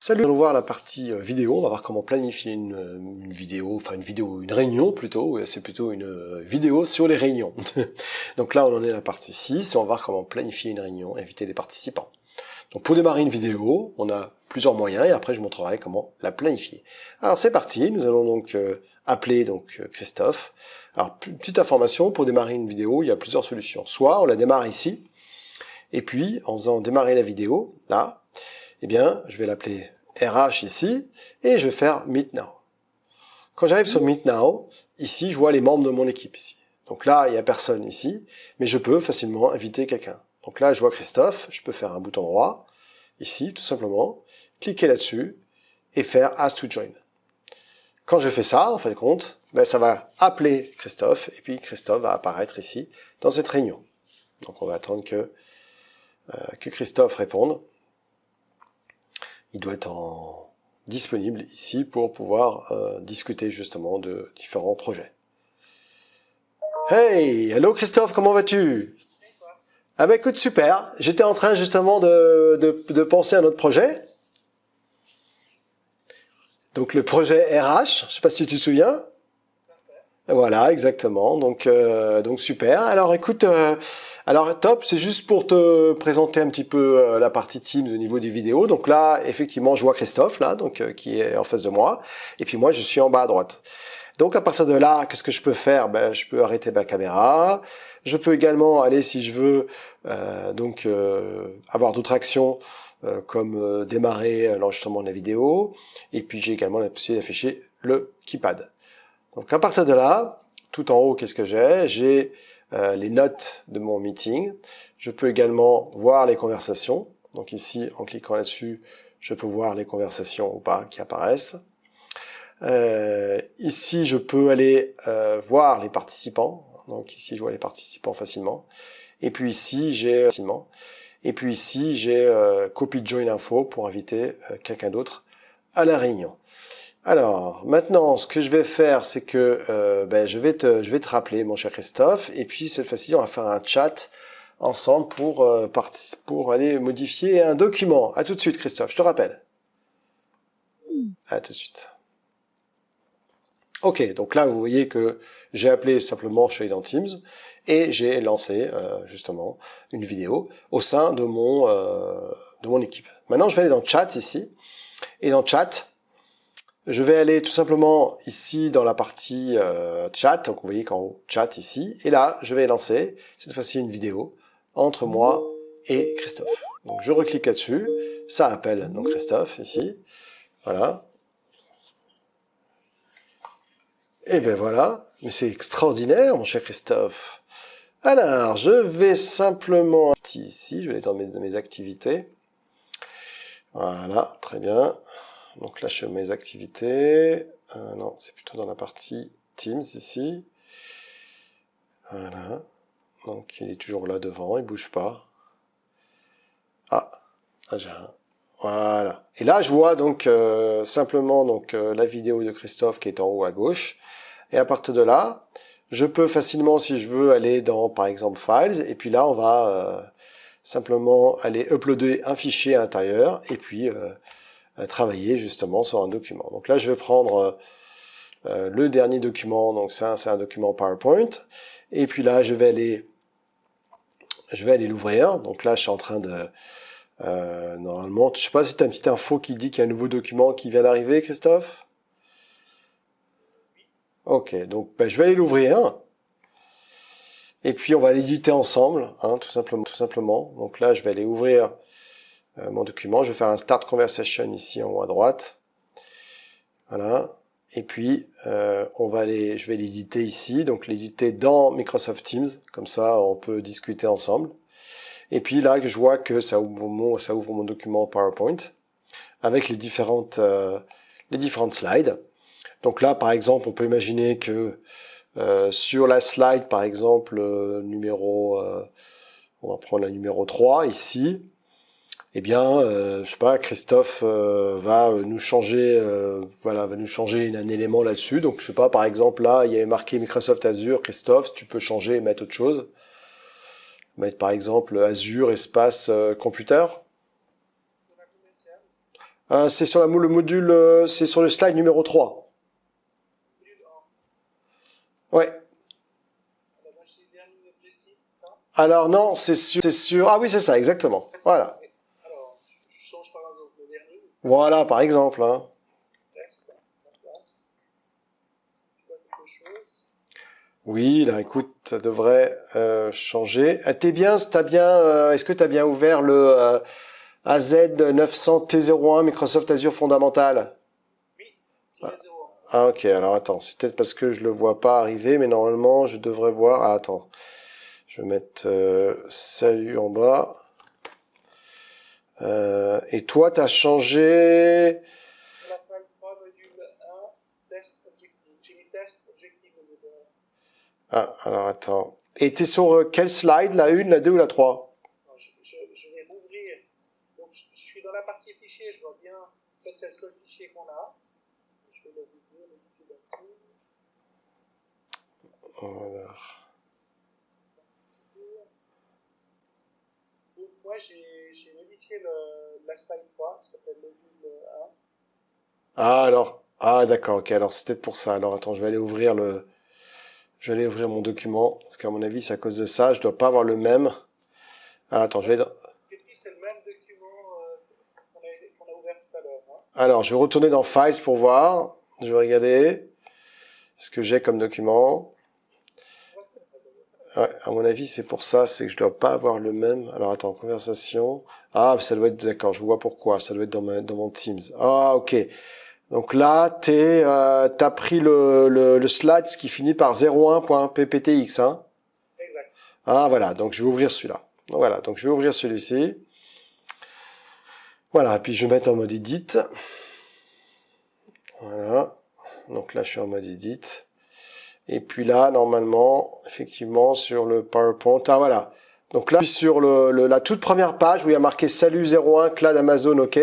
Salut, allons voir la partie vidéo. On va voir comment planifier une vidéo, enfin une réunion plutôt. C'est plutôt une vidéo sur les réunions. Donc là, on en est à la partie 6. On va voir comment planifier une réunion, inviter des participants. Donc pour démarrer une vidéo, on a plusieurs moyens et après je montrerai comment la planifier. Alors c'est parti. Nous allons donc appeler Christophe. Alors petite information, pour démarrer une vidéo, il y a plusieurs solutions. Soit on la démarre ici, et puis en faisant démarrer la vidéo, là, eh bien, je vais l'appeler RH ici, et je vais faire Meet Now. Quand j'arrive sur Meet Now, ici, je vois les membres de mon équipe ici. Donc là, il n'y a personne ici, mais je peux facilement inviter quelqu'un. Donc là, je vois Christophe, je peux faire un bouton droit, ici, tout simplement, cliquer là-dessus, et faire Ask to Join. Quand je fais ça, en fin de compte, ben, ça va appeler Christophe, et puis Christophe va apparaître ici, dans cette réunion. Donc on va attendre que Christophe réponde. Il doit être disponible ici pour pouvoir discuter justement de différents projets. Hey, hello Christophe, comment vas-tu? Ah bah écoute, super. J'étais en train justement de penser à notre projet. Donc le projet RH, je sais pas si tu te souviens. Voilà, exactement. Donc super. Alors écoute, alors top, c'est juste pour te présenter un petit peu la partie Teams au niveau des vidéos. Donc là, effectivement, je vois Christophe là, donc qui est en face de moi, et puis moi je suis en bas à droite. Donc à partir de là, qu'est-ce que je peux faire? Ben, je peux arrêter ma caméra. Je peux également aller, si je veux, avoir d'autres actions comme démarrer l'enregistrement de la vidéo. Et puis j'ai également la possibilité d'afficher le keypad. Donc à partir de là, tout en haut, qu'est-ce que j'ai? J'ai les notes de mon meeting. Je peux également voir les conversations. Donc ici, en cliquant là-dessus, je peux voir les conversations ou pas qui apparaissent. Ici, je peux aller voir les participants. Donc ici, je vois les participants facilement. Et puis ici, j'ai copy join info pour inviter quelqu'un d'autre à la réunion. Alors, maintenant, ce que je vais faire, c'est que je vais te rappeler, mon cher Christophe, et puis cette fois-ci, on va faire un chat ensemble pour aller modifier un document. À tout de suite, Christophe, je te rappelle. À tout de suite. Ok, donc là, vous voyez que j'ai appelé simplement Shade dans Teams et j'ai lancé justement une vidéo au sein de mon équipe. Maintenant, je vais aller dans Chat ici, et dans Chat, je vais aller tout simplement ici dans la partie chat, donc vous voyez qu'en haut, chat ici, et là, je vais lancer cette fois-ci une vidéo entre moi et Christophe. Donc je reclique là-dessus, ça appelle donc Christophe ici, voilà. Et ben voilà, mais c'est extraordinaire mon cher Christophe. Alors, je vais simplement ici, je vais aller dans mes activités. Voilà, très bien. Donc là, je fais mes activités. Non, c'est plutôt dans la partie Teams ici. Voilà. Donc il est toujours là devant, il bouge pas. Ah, j'ai un. Voilà. Et là, je vois donc simplement la vidéo de Christophe qui est en haut à gauche. Et à partir de là, je peux facilement, si je veux, aller dans, par exemple, Files. Et puis là, on va simplement aller uploader un fichier à l'intérieur et puis travailler justement sur un document. Donc là, je vais prendre le dernier document. Donc ça, c'est un document PowerPoint. Et puis là, je vais aller l'ouvrir. Donc là, je suis en train de normalement, je sais pas si tu as une petite info qui dit qu'il y a un nouveau document qui vient d'arriver, Christophe. Ok, donc je vais aller l'ouvrir. Et puis on va l'éditer ensemble, hein, tout simplement. Donc là, je vais aller ouvrir mon document. Je vais faire un Start Conversation ici en haut à droite. Voilà. Et puis je vais l'éditer ici. Donc l'éditer dans Microsoft Teams. Comme ça, on peut discuter ensemble. Et puis là, je vois que ça ouvre mon document PowerPoint avec les différentes slides. Donc là, par exemple, on peut imaginer que sur la slide, par exemple, on va prendre la numéro 3 ici, eh bien, je sais pas, Christophe va nous changer un élément là-dessus. Donc, je sais pas, par exemple, là, il y avait marqué Microsoft Azure, Christophe, tu peux changer et mettre autre chose. Mettre, par exemple, Azure espace computer. C'est sur le module, c'est sur le slide numéro 3. Ouais. Alors non, c'est sur... Ah oui, c'est ça, exactement. Voilà. Alors, je change par exemple le dernier. Voilà, par exemple. Hein. Oui, là, écoute, ça devrait changer. T'es bien, est-ce que tu as bien ouvert le AZ900T01 Microsoft Azure Fondamental? Oui, -01. Ah, ok, alors attends, c'est peut-être parce que je le vois pas arriver, mais normalement, je devrais voir... Ah, attends, je vais mettre salut en bas. Et toi, tu as changé... La salle 3, module 1, test objectif. J'ai mis test objectif au module 1. Ah, alors attends. Et tu es sur quelle slide? La 1, la 2 ou la 3? Je vais m'ouvrir. Donc, je suis dans la partie fichier, je vois bien. En fait, c'est le seul fichier qu'on a. Je vais l'ouvrir, le YouTube là-dessus. Voilà. Donc, moi, j'ai modifié la slide 3, qui s'appelle module 1. Ah, alors. Ah, d'accord, ok. Alors, c'est peut-être pour ça. Alors, attends, je vais aller ouvrir Je vais aller ouvrir mon document. Parce qu'à mon avis, c'est à cause de ça. Je dois pas avoir le même. Alors, attends, je vais... C'est le même document qu'on a ouvert tout à l'heure. Hein. Alors, je vais retourner dans Files pour voir. Je vais regarder ce que j'ai comme document. Ouais, à mon avis, c'est pour ça. C'est que je dois pas avoir le même. Alors, attends, conversation. Ah, ça doit être... D'accord, je vois pourquoi. Ça doit être dans mon Teams. Ah, ok. Donc là, t'as pris le slide qui finit par 01.pptx, hein? Exact. Ah, voilà. Donc, je vais ouvrir celui-là. Voilà. Donc, je vais ouvrir celui-ci. Voilà. Et puis, je vais mettre en mode edit. Voilà. Donc là, je suis en mode edit. Et puis là, normalement, effectivement, sur le PowerPoint. Ah, voilà. Donc là, je suis sur la toute première page où il y a marqué Salut 01, Cloud Amazon, OK.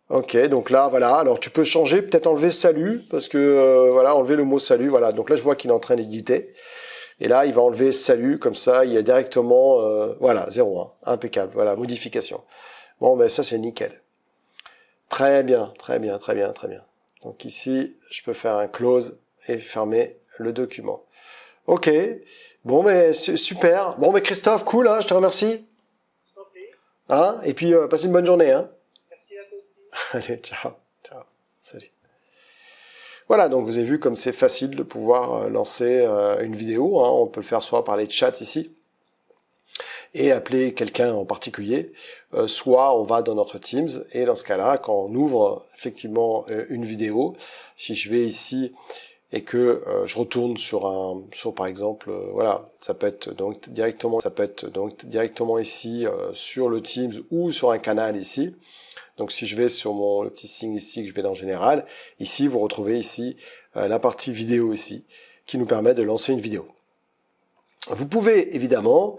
Ok, donc là, voilà. Alors, tu peux changer, peut-être enlever salut, parce que, voilà, enlever le mot salut. Voilà. Donc là, je vois qu'il est en train d'éditer. Et là, il va enlever salut, comme ça, il y a directement, voilà, 01. Impeccable. Voilà, modification. Bon, ben ça, c'est nickel. Très bien, très bien, très bien, très bien. Donc ici, je peux faire un close et fermer le document. Ok. Bon, mais super. Bon, mais Christophe, cool, hein, je te remercie. Hein, et puis, passe une bonne journée, hein. Merci à toi aussi. Allez, ciao. Ciao. Salut. Voilà, donc vous avez vu comme c'est facile de pouvoir lancer une vidéo. Hein. On peut le faire soit par les chats ici et appeler quelqu'un en particulier, soit on va dans notre Teams et dans ce cas-là, quand on ouvre effectivement une vidéo, si je vais ici et que je retourne sur par exemple, voilà, ça peut être donc directement ici sur le Teams ou sur un canal ici. Donc si je vais sur le petit signe ici que je vais dans Général, ici vous retrouvez ici la partie vidéo ici qui nous permet de lancer une vidéo. Vous pouvez évidemment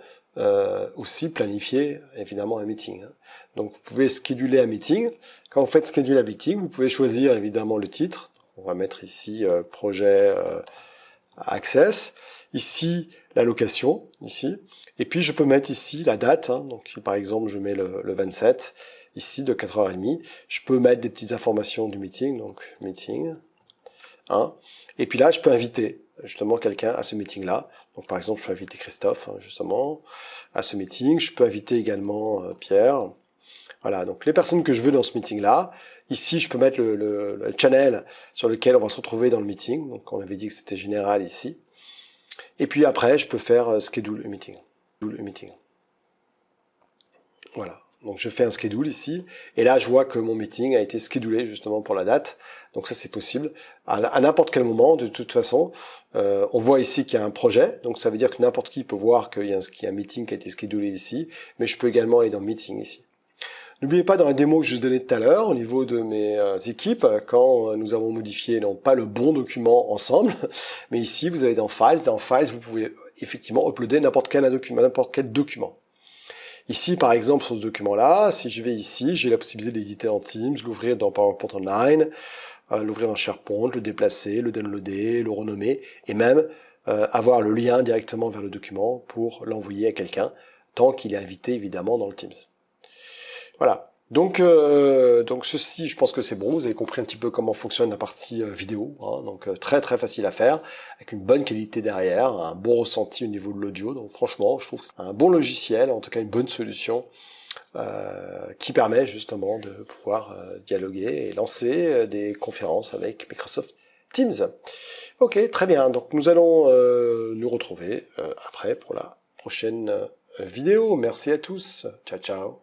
aussi planifier évidemment un meeting. Hein. Donc vous pouvez scheduler un meeting. Quand vous faites scheduler un meeting, vous pouvez choisir évidemment le titre. On va mettre ici projet Access. Ici la location, ici. Et puis je peux mettre ici la date. Hein. Donc si par exemple je mets le 27, ici de 4h30, je peux mettre des petites informations du meeting. Donc meeting. Hein. Et puis là je peux inviter justement quelqu'un à ce meeting-là. Donc par exemple, je peux inviter Christophe, hein, justement, à ce meeting. Je peux inviter également Pierre. Voilà, donc les personnes que je veux dans ce meeting-là. Ici, je peux mettre le channel sur lequel on va se retrouver dans le meeting. Donc on avait dit que c'était général ici. Et puis après, je peux faire schedule a meeting. Voilà. Donc je fais un schedule ici, et là je vois que mon meeting a été schedulé justement pour la date. Donc ça c'est possible à n'importe quel moment de toute façon. On voit ici qu'il y a un projet, donc ça veut dire que n'importe qui peut voir qu'il y a un meeting qui a été schedulé ici, mais je peux également aller dans meeting ici. N'oubliez pas dans la démo que je vous donnais tout à l'heure au niveau de mes équipes, quand nous avons modifié non pas le bon document ensemble, mais ici vous avez dans Files vous pouvez effectivement uploader n'importe quel document. Ici, par exemple, sur ce document-là, si je vais ici, j'ai la possibilité d'éditer en Teams, l'ouvrir dans PowerPoint Online, l'ouvrir dans SharePoint, le déplacer, le downloader, le renommer, et même avoir le lien directement vers le document pour l'envoyer à quelqu'un, tant qu'il est invité évidemment dans le Teams. Voilà. Donc ceci, je pense que c'est bon, vous avez compris un petit peu comment fonctionne la partie vidéo, hein, donc très très facile à faire, avec une bonne qualité derrière, un bon ressenti au niveau de l'audio, donc franchement, je trouve que c'est un bon logiciel, en tout cas une bonne solution, qui permet justement de pouvoir dialoguer et lancer des conférences avec Microsoft Teams. Ok, très bien, donc nous allons nous retrouver après pour la prochaine vidéo. Merci à tous, ciao ciao.